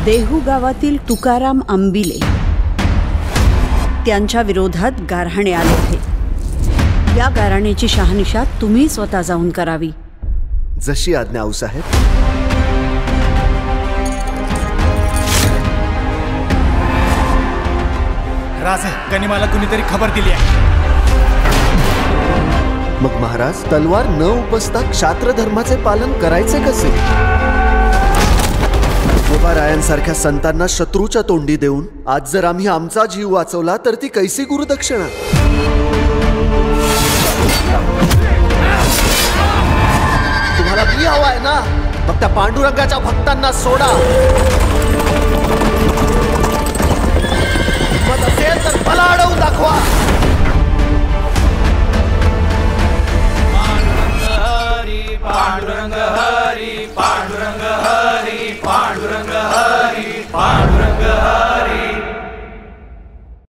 देहू गावातील तुकाराम आंबिले त्यांच्या विरोधात गारहाणे आले होते। या गारहाण्याची शहानिशा तुम्ही स्वतः जाऊन करावी। जशी आज्ञा आऊसाहेब। राजे, गनिमाला कुणीतरी खबर दिली आहे। मग महाराज, तलवार न उपसता क्षात्र धर्माचे पालन करायचे कसे? रायांसारख्या संतांना शत्रूच्या तोंडी देऊन आज जर आम्ही आमचा जीव वाचवला तर ती कैसी गुरुदक्षिणा? तुम्हाला मी हवाय ना? मग त्या पांडुरंगाच्या भक्तांना सोडा। मग असेल तर मला अडवून दाखवा। पांडुरंग हरी, पांडुरंग हरी, पांडुरंग हरी, पांडुरंग हरी,